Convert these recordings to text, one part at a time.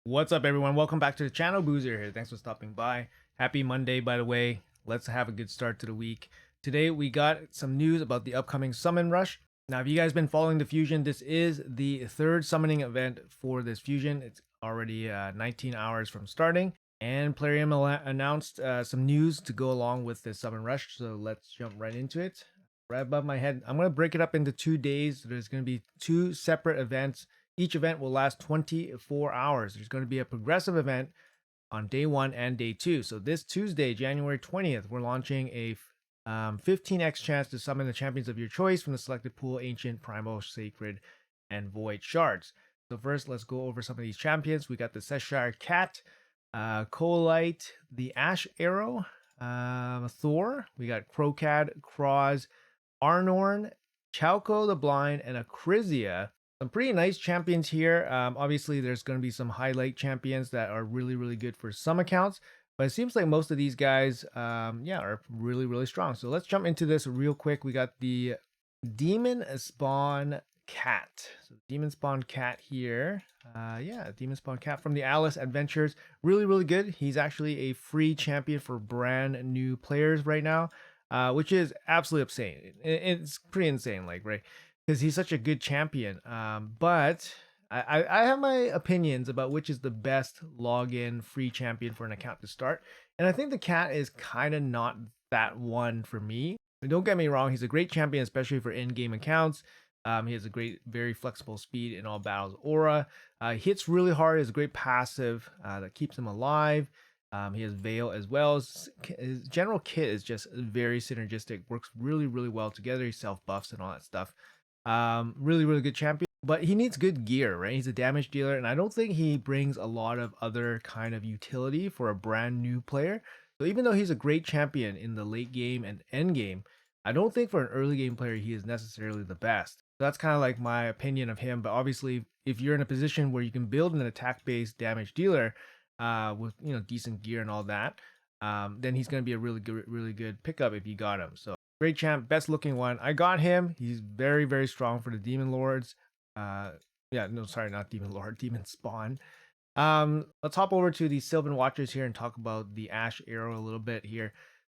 What's up, everyone? Welcome back to the channel. Boozer here. Thanks for stopping by. Happy Monday, by the way. Let's have a good start to the week. Today, we got some news about the upcoming Summon Rush. Now, if you guys been following the Fusion, this is the third summoning event for this Fusion. It's already 19 hours from starting. And Plarium announced some news to go along with this Summon Rush. So let's jump right into it. Right above my head, I'm going to break it up into 2 days. There's going to be 2 separate events. Each event will last 24 hours. There's going to be a progressive event on day 1 and day 2. So this Tuesday, January 20th, we're launching a 15x chance to summon the champions of your choice from the selected pool: Ancient, Primal, Sacred, and Void Shards. So first, let's go over some of these champions. We got the Cheshire Cat, Colite, the Ash Arrow, Thor. We got Crocad, Croz, Arnorn, Chalco the Blind, and Acrizia. Some pretty nice champions here. Obviously, there's going to be some highlight champions that are really good for some accounts, but it seems like most of these guys, are really strong. So let's jump into this real quick. We got the Demon Spawn Cat. So Demon Spawn Cat here. Demon Spawn Cat from the Alice Adventures. Really good. He's actually a free champion for brand new players right now, which is absolutely insane. It's pretty insane, like, right? Because he's such a good champion. But I have my opinions about which is the best login free champion for an account to start. And I think the cat is kind of not that one for me. Don't get me wrong, he's a great champion, especially for in-game accounts. He has a great, very flexible speed in all battles. Aura hits really hard. He has a great passive that keeps him alive. He has Veil as well. His general kit is just very synergistic, works really well together. He self buffs and all that stuff. Really good champion, but he needs good gear, right? He's a damage dealer, and I don't think he brings a lot of other kind of utility for a brand new player. So even though he's a great champion in the late game and end game, I don't think for an early game player he is necessarily the best. So that's kind of like my opinion of him. But obviously, if you're in a position where you can build an attack-based damage dealer, with decent gear and all that, then he's going to be a really good pickup if you got him. So great champ, best looking one. I got him. He's very strong for the Demon Lords. No, sorry, not Demon Lord, Demon Spawn. Let's hop over to the Sylvan Watchers here and talk about the Ash Arrow a little bit here.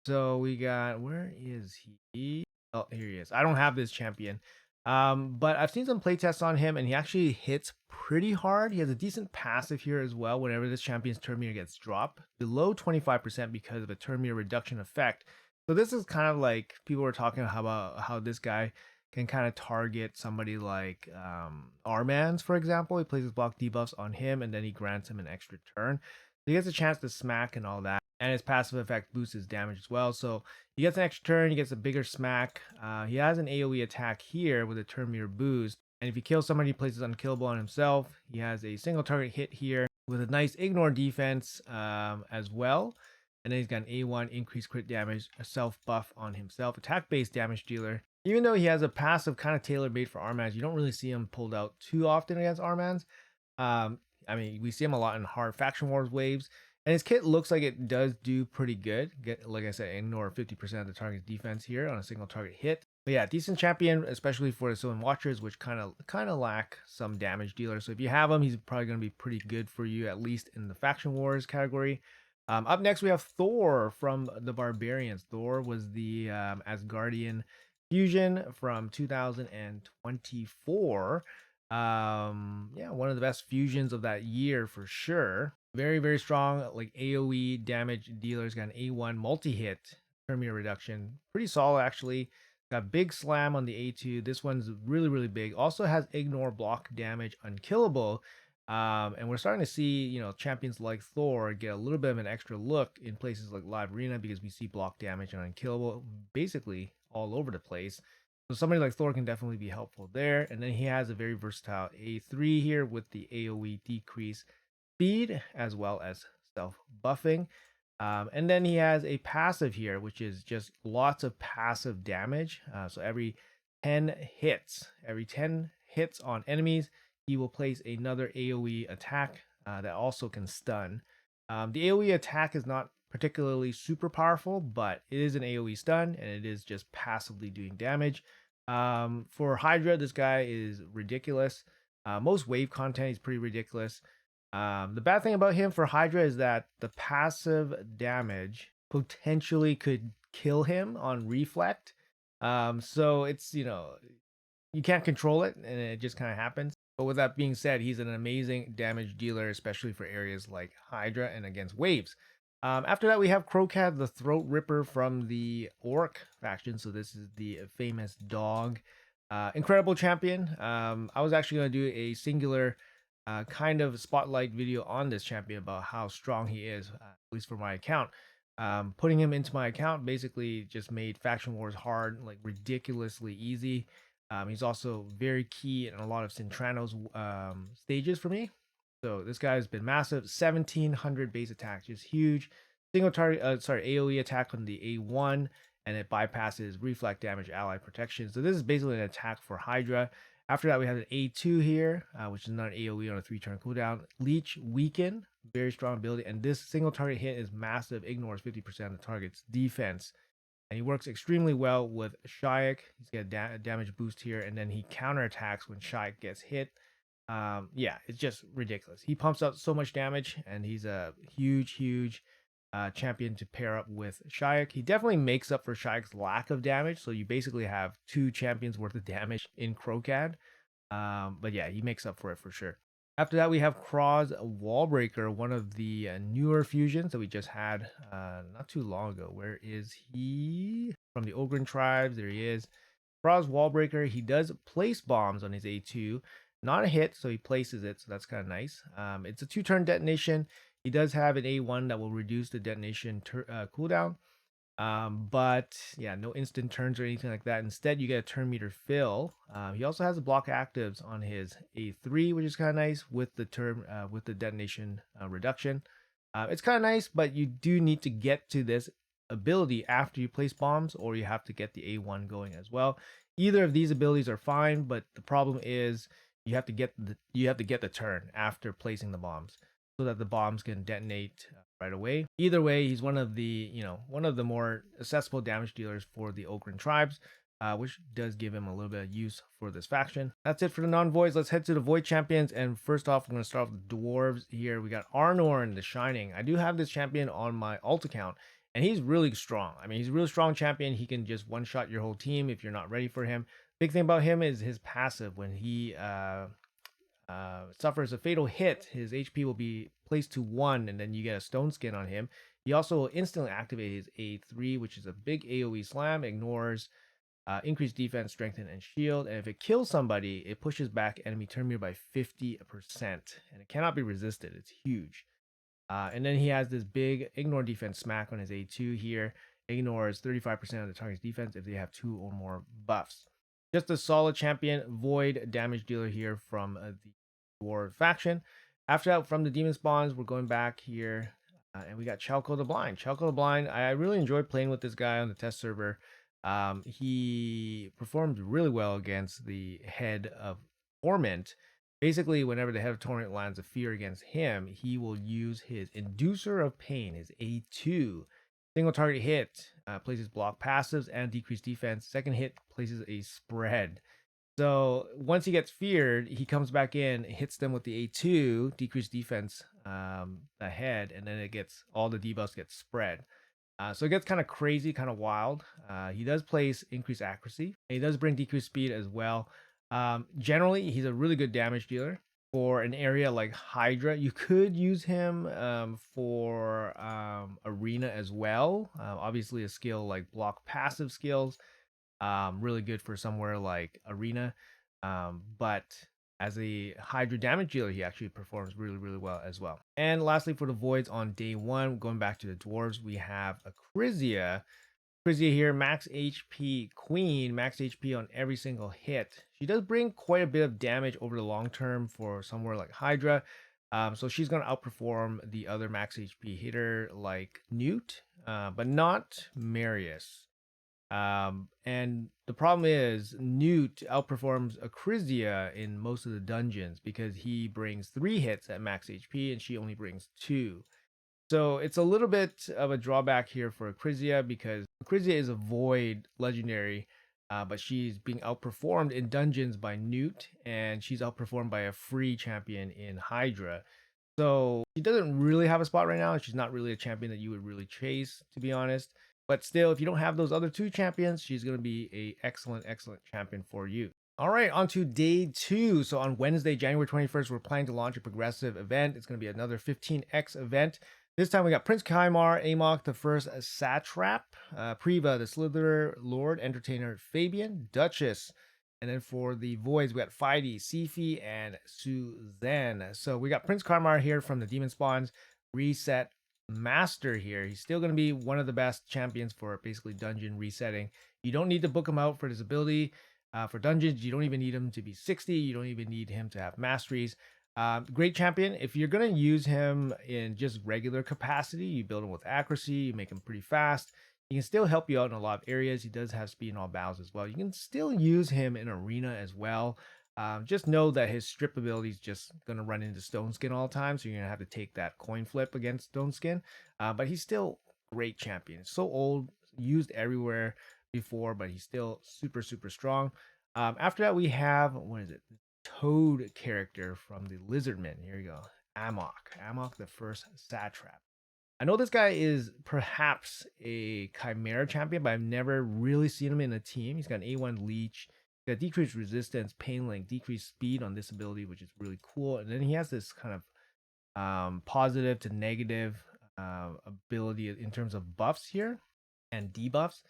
So we got, where is he? Oh, here he is. I don't have this champion. But I've seen some playtests on him, and he actually hits pretty hard. He has a decent passive here as well whenever this champion's turn meter gets dropped below 25% because of a turn meter reduction effect. So this is kind of like people were talking about how this guy can kind of target somebody like Armans, for example. He places block debuffs on him, and then he grants him an extra turn. So he gets a chance to smack and all that. And his passive effect boosts his damage as well. So he gets an extra turn, he gets a bigger smack. He has an AoE attack here with a turn meter boost. And if he kills somebody, he places unkillable on himself. He has a single target hit here with a nice ignore defense as well. And then he's got an A1 increased crit damage, a self buff on himself, attack based damage dealer. Even though he has a passive kind of tailor made for Armans, you don't really see him pulled out too often against Armans. I mean, we see him a lot in hard faction wars waves. And his kit looks like it does do pretty good. Like I said, ignore 50% of the target's defense here on a single target hit. But yeah, decent champion, especially for the Sylvan Watchers, which kind of lack some damage dealers. So if you have him, he's probably going to be pretty good for you, at least in the faction wars category. Up next, we have Thor from the Barbarians. Thor was the Asgardian fusion from 2024. One of the best fusions of that year for sure. Very strong, like AoE damage dealers. Got an A1 multi-hit turn meter reduction. Pretty solid, actually. Got big slam on the A2. This one's really big. Also has ignore block damage unkillable. And we're starting to see, champions like Thor get a little bit of an extra look in places like Live Arena because we see block damage and unkillable basically all over the place. So somebody like Thor can definitely be helpful there. And then he has a very versatile A3 here with the AoE decrease speed as well as self buffing. And then he has a passive here, which is just lots of passive damage. So every 10 hits on enemies, he will place another AoE attack that also can stun. The AoE attack is not particularly super powerful, but it is an AoE stun, and it is just passively doing damage. For Hydra, this guy is ridiculous. Most wave content is pretty ridiculous. The bad thing about him for Hydra is that the passive damage potentially could kill him on reflect. So it's, you can't control it and it just kind of happens. But with that being said, he's an amazing damage dealer, especially for areas like Hydra and against waves. After that, we have Crocad, the Throat Ripper from the Orc faction. So this is the famous dog. Incredible champion. I was actually going to do a singular kind of spotlight video on this champion about how strong he is, at least for my account. Putting him into my account basically just made faction wars hard, like ridiculously easy. He's also very key in a lot of Cintrano's stages for me. So this guy has been massive. 1700 base attack, just huge. Single target, AoE attack on the A1, and it bypasses reflect damage, ally protection. So this is basically an attack for Hydra. After that, we have an A2 here, which is not an AoE on a 3-turn cooldown. Leech, weaken, very strong ability, and this single target hit is massive, ignores 50% of the target's defense. And he works extremely well with Shayak. He's got a damage boost here, and then he counterattacks when Shayak gets hit. Yeah, it's just ridiculous. He pumps out so much damage, and he's a huge champion to pair up with Shayak. He definitely makes up for Shayak's lack of damage, so you basically have 2 champions worth of damage in Crocad. But yeah, he makes up for it for sure. After that, we have Kraw's Wallbreaker, one of the newer fusions that we just had not too long ago. Where is he? From the Ogren tribes, there he is. Kraw's Wallbreaker, he does place bombs on his A2. Not a hit, so he places it, so that's kind of nice. It's a 2-turn detonation. He does have an A1 that will reduce the detonation cooldown. But yeah, no instant turns or anything like that. Instead, you get a turn meter fill. He also has a block actives on his A3, which is kind of nice with the with the detonation reduction. It's kind of nice, but you do need to get to this ability after you place bombs, or you have to get the A1 going as well. Either of these abilities are fine, but the problem is you have to get the turn after placing the bombs, so that the bombs can detonate right away. Either way, he's one of the more accessible damage dealers for the Ogren tribes, which does give him a little bit of use for this faction. That's it for the non-voids. Let's head to the void champions, and first off, we're going to start with the dwarves here. We got Arnorn the Shining. I do have this champion on my alt account, and he's really strong. I mean, he's a really strong champion. He can just one-shot your whole team if you're not ready for him. Big thing about him is his passive. When he suffers a fatal hit, his HP will be placed to 1, and then you get a stone skin on him. He also will instantly activate his A3, which is a big AoE slam, ignores increased defense, strengthen, and shield. And if it kills somebody, it pushes back enemy turn meter by 50%, and it cannot be resisted. It's huge. And then he has this big ignore defense smack on his A2 here. Ignores 35% of the target's defense if they have 2 or more buffs. Just a solid champion, void damage dealer here from the dwarf faction. After that, from the demon spawns, we're going back here, and we got Chalco the Blind. Chalco the Blind, I really enjoyed playing with this guy on the test server. He performed really well against the head of Torment. Basically, whenever the head of Torment lands a fear against him, he will use his Inducer of Pain, his A2. Single target hit, places block passives and decreased defense. Second hit places a spread. So once he gets feared, he comes back in, hits them with the A2, decreased defense ahead, and then all the debuffs get spread. So it gets kind of crazy, kind of wild. He does place increased accuracy, and he does bring decreased speed as well. Generally, he's a really good damage dealer. For an area like Hydra, you could use him for Arena as well. Obviously, a skill like block passive skills, really good for somewhere like Arena. But as a Hydra damage dealer, he actually performs really well as well. And lastly, for the voids on day 1, going back to the dwarves, we have a Crizia. Crizia here, max HP queen, max HP on every single hit. She does bring quite a bit of damage over the long term for somewhere like Hydra. So she's going to outperform the other max HP hitter like Newt, but not Marius. And the problem is Newt outperforms Acrizia in most of the dungeons because he brings 3 hits at max HP and she only brings 2. So it's a little bit of a drawback here for Acrizia because Acrizia is a void legendary, but she's being outperformed in dungeons by Newt, and she's outperformed by a free champion in Hydra. So she doesn't really have a spot right now. She's not really a champion that you would really chase, to be honest. But still, if you don't have those other two champions, she's going to be a excellent champion for you. All right, on to day 2. So on Wednesday, January 21st, we're planning to launch a progressive event. It's going to be another 15x event. This time we got Prince Kaimar, Amok, the first Satrap, Priva, the Slitherer, Lord, Entertainer, Fabian, Duchess. And then for the voids, we got Feidi, Sifi, and Suzanne. So we got Prince Karmar here from the Demon Spawns Reset Master here. He's still going to be one of the best champions for basically dungeon resetting. You don't need to book him out for his ability. For dungeons, you don't even need him to be 60. You don't even need him to have masteries. Great champion. If you're going to use him in just regular capacity, you build him with accuracy, you make him pretty fast. He can still help you out in a lot of areas. He does have speed in all battles as well. You can still use him in arena as well. Just know that his strip ability is just going to run into Stone Skin all the time, so you're going to have to take that coin flip against Stone Skin. But he's still great champion. It's so old, used everywhere before, but he's still super strong. After that, we have, what is it? Toad character from the Lizardmen. Here you go. Amok, the first Satrap. I know this guy is perhaps a Chimera champion, but I've never really seen him in a team. He's got an A1 leech, he's got decreased resistance, pain link, decreased speed on this ability, which is really cool. And then he has this kind of positive to negative ability in terms of buffs here and debuffs.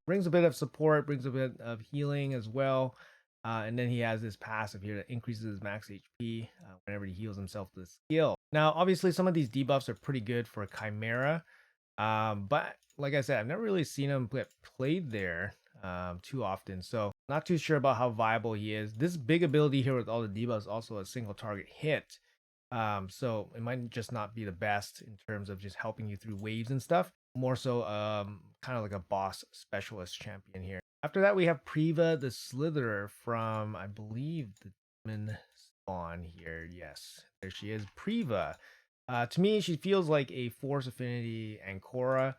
Brings a bit of support, brings a bit of healing as well. And then he has this passive here that increases his max HP whenever he heals himself with the skill. Now, obviously, some of these debuffs are pretty good for Chimera. But like I said, I've never really seen him get played there too often. So not too sure about how viable he is. This big ability here with all the debuffs also a single target hit. So it might just not be the best in terms of just helping you through waves and stuff. More so kind of like a boss specialist champion here. After that, we have Priva the Slitherer from, I believe, the Demon Spawn here. Yes, there she is, Priva. To me, she feels like a Force Affinity Ancora.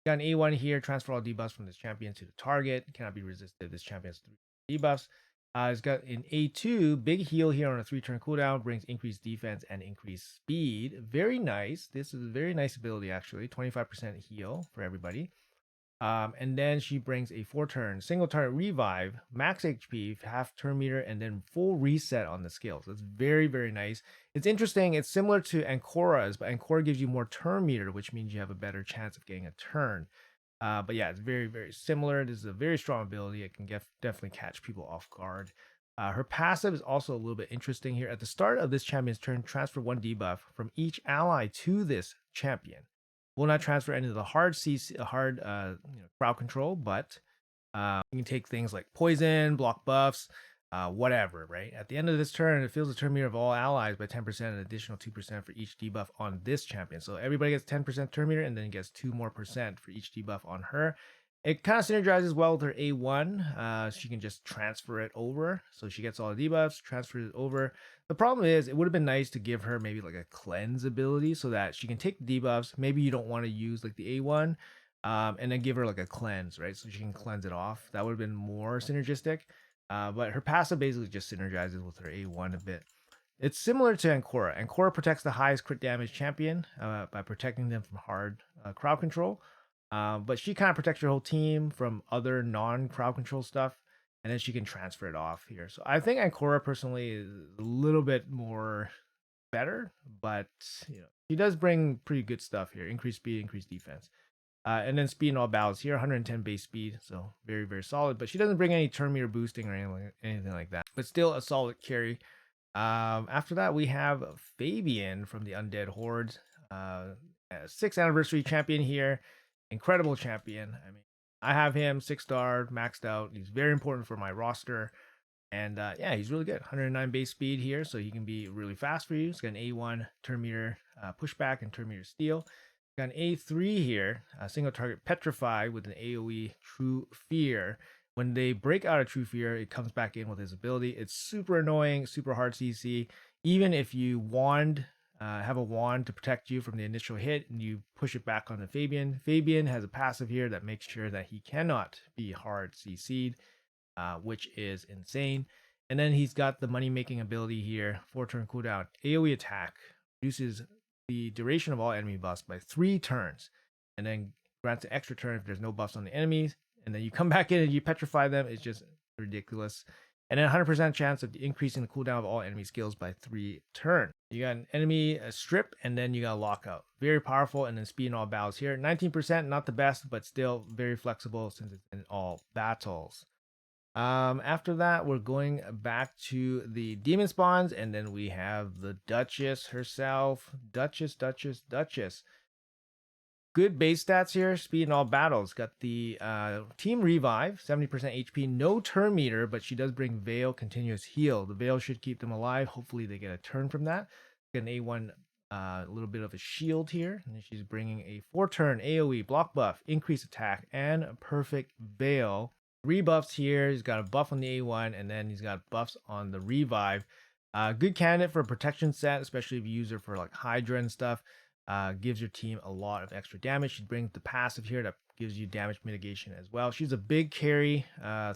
Got an A1 here, transfer all debuffs from this champion to the target. Cannot be resisted. This champion has 3 debuffs. It's got an A2, big heal here on a 3-turn cooldown, brings increased defense and increased speed. Very nice. This is a very nice ability, actually. 25% heal for everybody. And then she brings a 4-turn single target revive, max HP, half turn meter, and then full reset on the skills. That's very nice. It's interesting. It's similar to Ancora's, but Ancora gives you more turn meter, which means you have a better chance of getting a turn. But yeah, it's very similar. This is a very strong ability. It can definitely catch people off guard. Her passive is also a little bit interesting here. At the start of this champion's turn, transfer 1 debuff from each ally to this champion. Will not transfer any of the hard crowd control, but you can take things like poison, block buffs, whatever, right? At the end of this turn, it fills the turn meter of all allies by 10%, an additional 2% for each debuff on this champion. So everybody gets 10% turn meter and then gets 2 more percent for each debuff on her. It kind of synergizes well with her A1. She can just transfer it over. So she gets all the debuffs, transfers it over. The problem is it would have been nice to give her maybe like a cleanse ability so that she can take the debuffs. Maybe you don't want to use like the A1 and then give her like a cleanse, right? So she can cleanse it off. That would have been more synergistic. But her passive basically just synergizes with her A1 a bit. It's similar to Ancora. Ancora protects the highest crit damage champion by protecting them from hard crowd control. But she kind of protects your whole team from other non-crowd control stuff, and then she can transfer it off here. So I think Ancora personally is a little bit more better, but she does bring pretty good stuff here: increased speed, increased defense, and then speed in all battles here, 110 base speed, so very solid. But she doesn't bring any turn meter boosting or anything like that. But still a solid carry. After that, we have Fabian from the Undead Horde, 6th anniversary champion here. Incredible champion. I mean, I have him 6-star maxed out. He's very important for my roster. And yeah, he's really good. 109 base speed here, so he can be really fast for you. He's got an A1 turn meter pushback and turn meter steal. Got an A3 here, a single target petrify with an AoE True Fear. When they break out of True Fear, it comes back in with his ability. It's super annoying, super hard CC. Even if you have a wand to protect you from the initial hit and you push it back onto Fabian. Fabian has a passive here that makes sure that he cannot be hard CC'd, which is insane. And then he's got the money making ability here, 4-turn cooldown, AoE attack, reduces the duration of all enemy buffs by 3 turns, and then grants an extra turn if there's no buffs on the enemies. And then you come back in and you petrify them. It's just ridiculous. And then 100% chance of increasing the cooldown of all enemy skills by 3 turns. You got an enemy strip, and then you got a lockout. Very powerful, and then speed in all battles here. 19%, not the best, but still very flexible since it's in all battles. After that, we're going back to the demon spawns, and then we have the Duchess herself. Duchess. Good base stats here. Speed in all battles. Got the team revive, 70% HP, no turn meter, but she does bring Veil, continuous heal. The Veil should keep them alive. Hopefully they get a turn from that. Got an A1, a little bit of a shield here, and then she's bringing a 4-turn AoE block buff, increase attack, and a perfect Veil. Rebuffs here. He's got a buff on the A1, and then he's got buffs on the revive. Good candidate for a protection set, especially if you use her for like Hydra and stuff. Gives your team a lot of extra damage. She brings the passive here that gives you damage mitigation as well. She's a big carry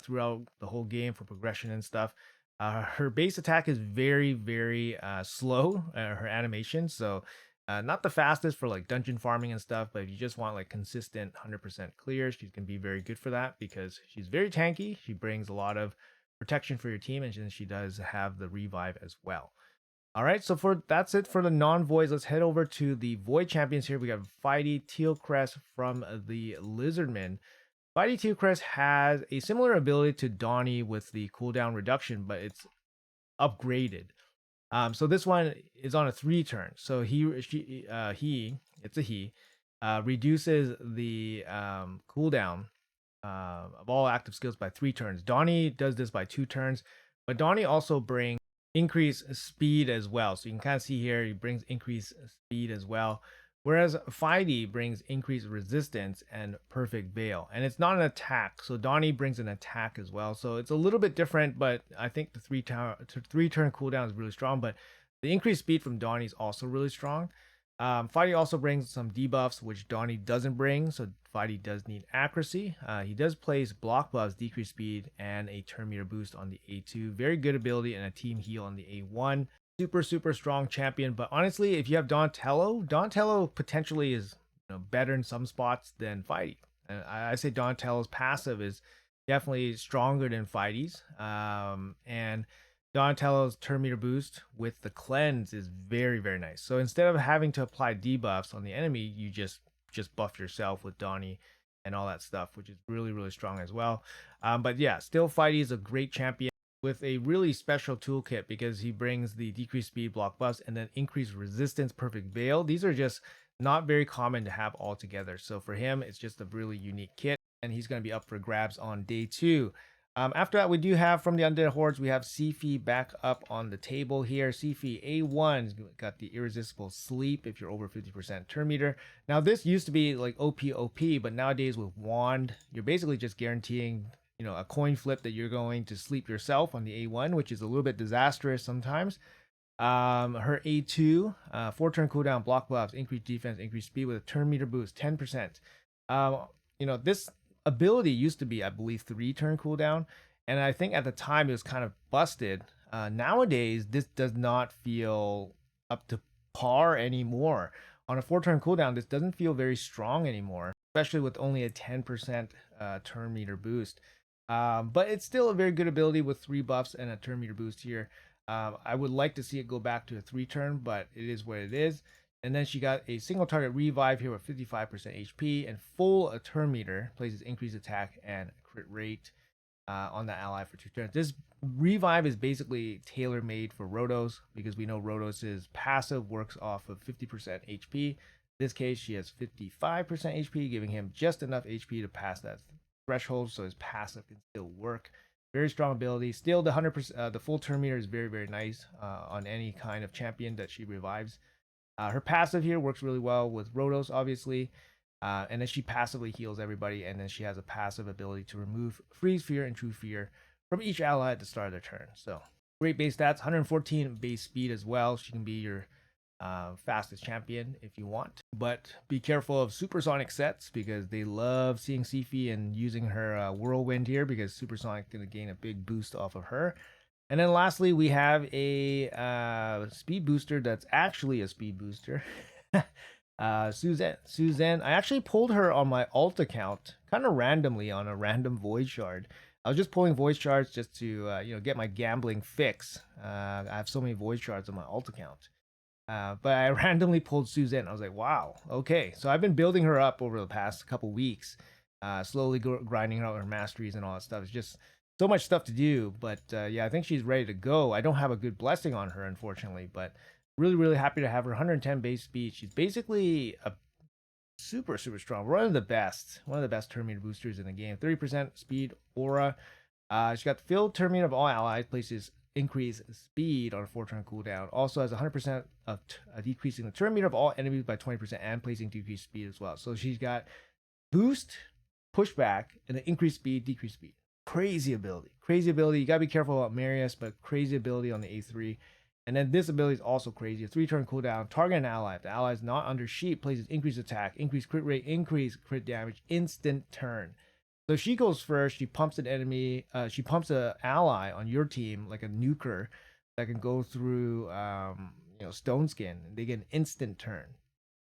throughout the whole game for progression and stuff. Her base attack is very, very slow, her animation. So not the fastest for like dungeon farming and stuff, but if you just want like consistent 100% clear, she's going to be very good for that because she's very tanky. She brings a lot of protection for your team, and then she does have the revive as well. All right, so that's it for the non-voids. Let's head over to the void champions here. We got Fighty Tealcrest from the Lizardmen. Fighty Tealcrest has a similar ability to Donnie with the cooldown reduction, but it's upgraded. So this one is on a 3-turn. So he reduces the cooldown of all active skills by 3 turns. Donnie does this by 2 turns, but Donnie also brings increase speed as well. So you can kind of see here, he brings increased speed as well. Whereas Fighty brings increased resistance and perfect Veil. And it's not an attack. So Donnie brings an attack as well. So it's a little bit different, but I think the 3-turn cooldown is really strong. But the increased speed from Donnie is also really strong. Fighty also brings some debuffs, which Donnie doesn't bring. So Fighty does need accuracy. He does place block buffs, decreased speed, and a turn meter boost on the A2. Very good ability, and a team heal on the A1. Super strong champion. But honestly, if you have Donatello potentially is better in some spots than Fighty. And I say Donatello's passive is definitely stronger than Fighty's. And Donatello's turn meter boost with the cleanse is very nice. So instead of having to apply debuffs on the enemy, you just buff yourself with Donnie and all that stuff, which is really strong as well. But yeah, still Fighty is a great champion with a really special toolkit because he brings the decreased speed, block buffs, and then increased resistance, perfect Veil. These are just not very common to have all together. So for him, it's just a really unique kit, and he's going to be up for grabs on day 2. After that, we do have from the Undead Hordes, we have Sifi back up on the table here. Sifi A1 got the irresistible sleep if you're over 50% turn meter. Now this used to be like OP, but nowadays with Wand, you're basically just guaranteeing a coin flip that you're going to sleep yourself on the A1, which is a little bit disastrous sometimes. Her A2, 4-turn cooldown, block buffs, increased defense, increased speed with a turn meter boost, 10%. This ability used to be, I believe, 3-turn cooldown, and I think at the time it was kind of busted. Nowadays, this does not feel up to par anymore. On a 4-turn cooldown, this doesn't feel very strong anymore, especially with only a 10% turn meter boost. But it's still a very good ability with 3 buffs and a turn meter boost here. I would like to see it go back to a 3-turn, but it is what it is. And then she got a single target revive here with 55% HP and full turn meter, places increased attack and crit rate on the ally for 2 turns. This revive is basically tailor made for Rotos because we know Rotos' passive works off of 50% HP. In this case, she has 55% HP, giving him just enough HP to pass that threshold, so his passive can still work. Very strong ability. Still, the 100%, the full turn meter is very nice on any kind of champion that she revives. Her passive here works really well with Rotos, obviously, and then she passively heals everybody, and then she has a passive ability to remove Freeze Fear and True Fear from each ally at the start of their turn. So great base stats, 114 base speed as well. She can be your fastest champion if you want, but be careful of supersonic sets because they love seeing Sifi and using her whirlwind here because supersonic going to gain a big boost off of her. And then lastly, we have a speed booster that's actually a speed booster. Suzanne. I actually pulled her on my alt account, kind of randomly on a random void shard. I was just pulling void shards just to get my gambling fix. I have so many void shards on my alt account. But I randomly pulled Suzanne. I was like, wow, okay. So I've been building her up over the past couple weeks, slowly grinding out her masteries and all that stuff. It's just so much stuff to do. But yeah, I think she's ready to go. I don't have a good blessing on her, unfortunately, but really, really happy to have her. 110 base speed. She's basically a super, super strong. One of the best turn meter boosters in the game. 30% speed aura. She's got filled turn meter of all allies, places increase speed on a 4-turn cooldown. Also has 100% of decreasing the turn meter of all enemies by 20% and placing decreased speed as well. So she's got boost, pushback, and then increased speed, decreased speed. Crazy ability. Crazy ability. You gotta be careful about Marius, but crazy ability on the A3. And then this ability is also crazy. A 3-turn cooldown. Target an ally. If the ally is not under sheep, places increased attack, increased crit rate, increased crit damage, instant turn. So she goes first. She pumps an enemy. She pumps an ally on your team like a nuker that can go through, Stone Skin. And they get an instant turn.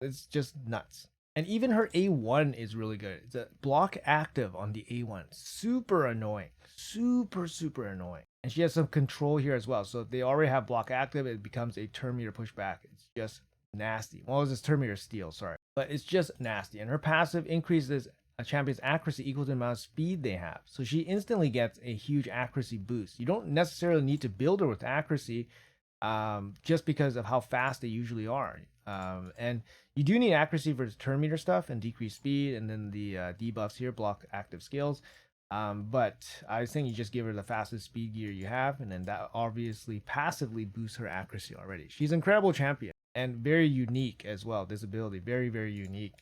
It's just nuts. And even her A1 is really good. It's a block active on the A1. Super annoying. Super, super annoying. And she has some control here as well. So if they already have block active, it becomes a turn meter pushback. It's just nasty. Well, it's turn meter steal, sorry. But it's just nasty. And her passive increases a champion's accuracy equal to the amount of speed they have. So she instantly gets a huge accuracy boost. You don't necessarily need to build her with accuracy just because of how fast they usually are. And you do need accuracy for turn meter stuff and decreased speed, and then the debuffs here, block active skills. But I think you just give her the fastest speed gear you have, and then that obviously passively boosts her accuracy already. She's an incredible champion and very unique as well. This ability, very, very unique.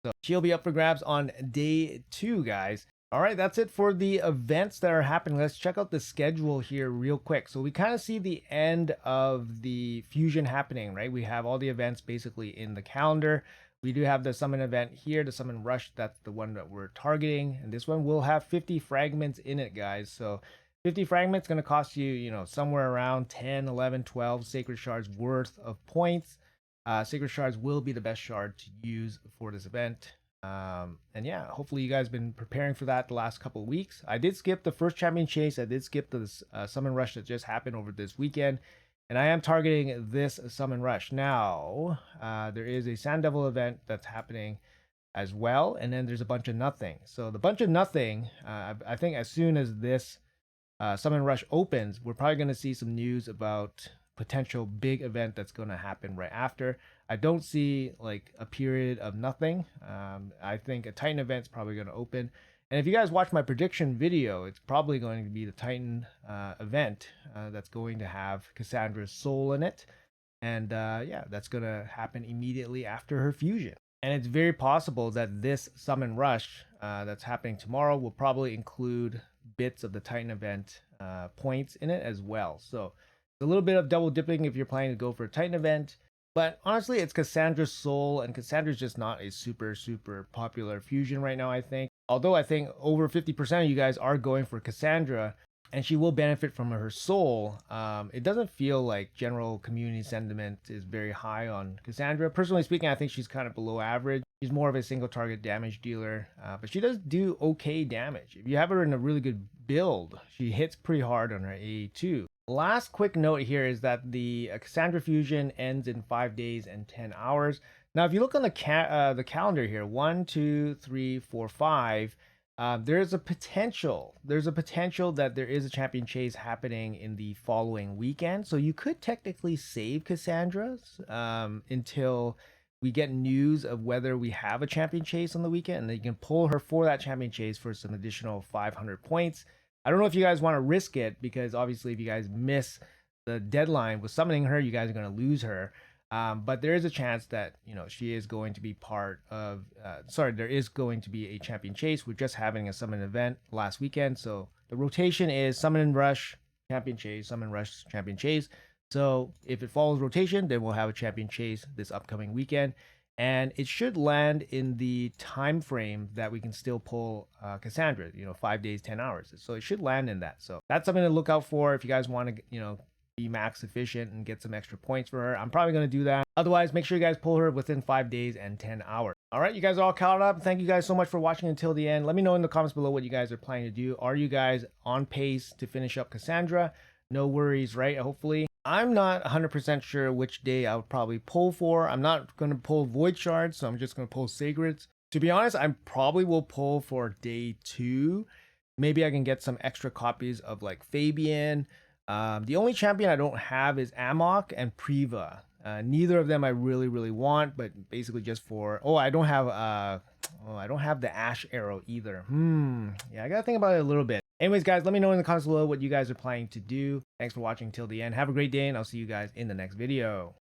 So she'll be up for grabs on day 2, guys. All right, that's it for the events that are happening. Let's check out the schedule here real quick. So we kind of see the end of the fusion happening, right? We have all the events basically in the calendar. We do have the summon event here, the summon rush. That's the one that we're targeting. And this one will have 50 fragments in it, guys. So 50 fragments going to cost you, somewhere around 10, 11, 12 sacred shards worth of points. Sacred shards will be the best shard to use for this event. And yeah, hopefully you guys have been preparing for that the last couple of weeks. I did skip the first champion chase. I did skip the summon rush that just happened over this weekend. And I am targeting this summon rush. Now, there is a Sand Devil event that's happening as well. And then there's a bunch of nothing. So the bunch of nothing, I think as soon as this summon rush opens, we're probably going to see some news about potential big event that's going to happen right after. I don't see like a period of nothing. I think a Titan event's probably going to open. And if you guys watch my prediction video, it's probably going to be the Titan event that's going to have Cassandra's soul in it. And yeah, that's going to happen immediately after her fusion. And it's very possible that this summon rush that's happening tomorrow will probably include bits of the Titan event points in it as well. So a little bit of double dipping if you're planning to go for a Titan event. But honestly, it's Cassandra's soul, and Cassandra's just not a super, super popular fusion right now, I think. Although I think over 50% of you guys are going for Cassandra, and she will benefit from her soul, it doesn't feel like general community sentiment is very high on Cassandra. Personally speaking, I think she's kind of below average. She's more of a single target damage dealer, but she does do okay damage. If you have her in a really good build, she hits pretty hard on her A2. Last quick note here is that the Cassandra fusion ends in 5 days and 10 hours. Now, if you look on the calendar here, 1, 2, 3, 4, 5, there's a potential. There's a potential that there is a champion chase happening in the following weekend. So you could technically save Cassandra's until we get news of whether we have a champion chase on the weekend, and then you can pull her for that champion chase for some additional 500 points. I don't know if you guys want to risk it, because obviously if you guys miss the deadline with summoning her, you guys are going to lose her. But there is a chance that, she is going to be part of, there is going to be a champion chase. We're just having a summon event last weekend. So the rotation is summon and rush, champion chase, summon, rush, champion chase. So if it follows rotation, then we'll have a champion chase this upcoming weekend. and it should land in the time frame that we can still pull Cassandra, 5 days, 10 hours. So it should land in that. So that's something to look out for if you guys want to, be max efficient and get some extra points for her. I'm probably going to do that. Otherwise, make sure you guys pull her within 5 days and 10 hours. All right, you guys are all caught up. Thank you guys so much for watching until the end. Let me know in the comments below what you guys are planning to do. Are you guys on pace to finish up Cassandra? No worries, right? Hopefully. I'm not 100% sure which day I would probably pull for. I'm not going to pull Void Shards, so I'm just going to pull Sacreds. To be honest, I probably will pull for day 2. Maybe I can get some extra copies of like Fabian. The only champion I don't have is Amok and Priva. Neither of them I really want, but basically just for... I don't have the Ash Arrow either. Yeah, I gotta think about it a little bit. Anyways, guys, let me know in the comments below what you guys are planning to do. Thanks for watching till the end. Have a great day, and I'll see you guys in the next video.